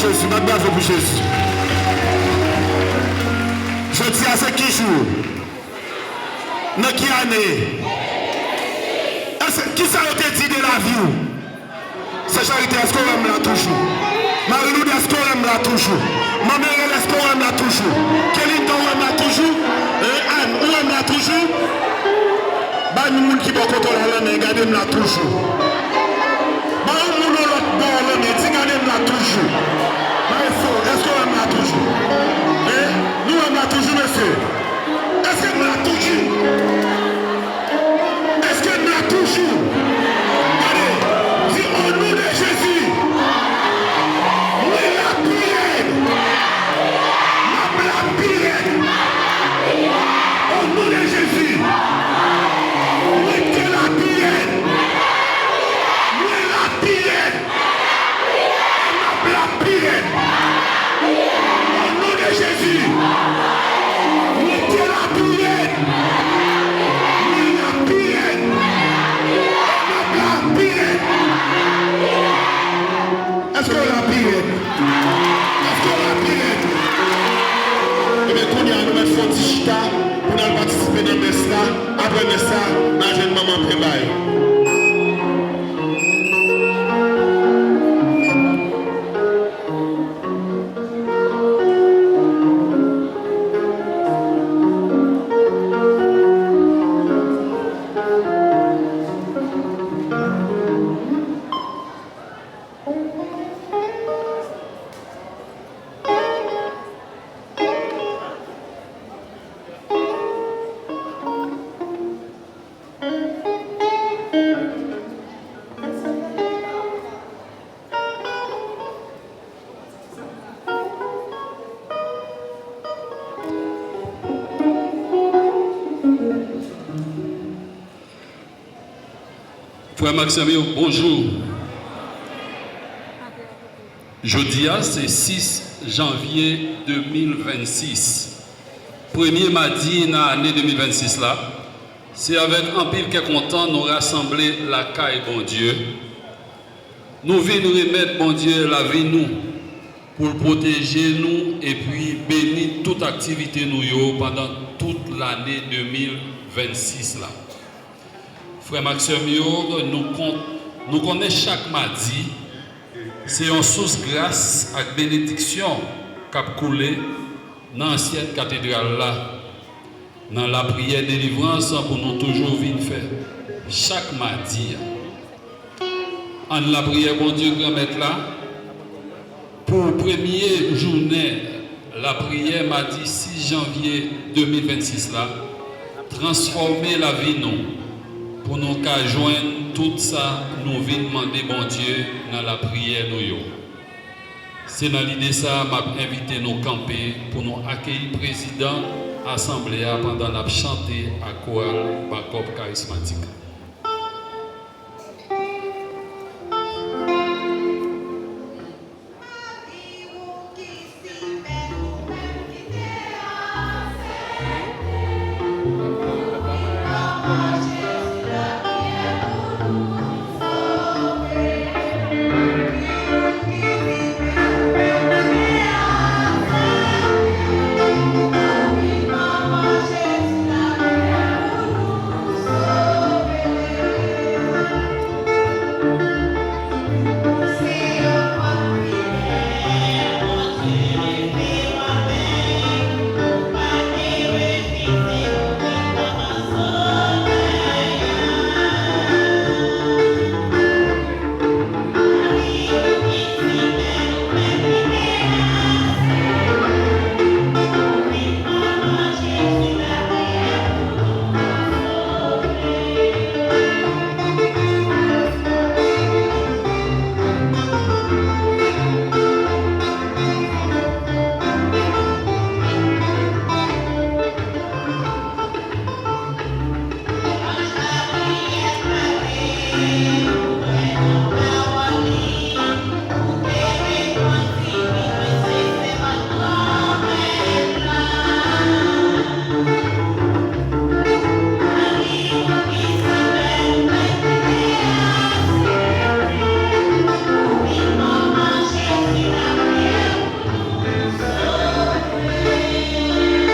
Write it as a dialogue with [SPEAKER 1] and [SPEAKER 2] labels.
[SPEAKER 1] Jésus, notre bravo pour Jésus. Je dis à ce qui joue. Dans qui année? Qui ça a été dit de la vie? C'est Charité, est-ce qu'on aime là toujours? Marie-Loude, est-ce qu'on aime là toujours? Maman, est-ce qu'on aime là toujours? Kéline, on aime là toujours? Anne, on aime là toujours? Bah, nous, qui vont contrôler la main, gardez là toujours. Bah, nous, l'autre bord, la main, gardez là toujours. Bah, est-ce qu'on aime là toujours? Nous, on aime là toujours, monsieur. Est-ce qu'on aime là toujours? Est-ce qu'on aime là toujours? Allez, dis au nom de Jésus. Oui, la prière. La prière. Au nom de Jésus. Oui, que la prière. Oui, la prière. La prière. Au nom de Jésus. Oui, que la prière. Oui, la prière. La prière. Est-ce que la prière? Est-ce que la prière? Eh bien, quand il y a un nouvel fontichita, pour nous participer dans le messa, après le messa, la jeune maman prébaille.
[SPEAKER 2] Frère Maxime, bonjour. Jeudi, c'est 6 janvier 2026. Premier mardi dans l'année 2026 là. C'est avec un pile qui est content nous rassembler la caille bon Dieu. Nous venons remettre bon Dieu la vie nous pour le protéger nous et puis bénir toute activité nous pendant toute l'année 2026 là. Frère Maxime, nous connaissons chaque mardi, c'est une source grâce et bénédiction qui a coulé dans l'ancienne cathédrale là, dans la prière de délivrance pour nous toujours venir faire. Chaque mardi, en la prière, bon Dieu, grand maître là, pour première journée, la prière mardi 6 janvier 2026 là, transformer la vie nous. Pour nous joindre tout ça, nous venons demander bon Dieu dans la prière nous. C'est dans l'idée ça, m'a invité nous camper pour nous accueillir président assemblée pendant la chanter à chorale Backup charismatique.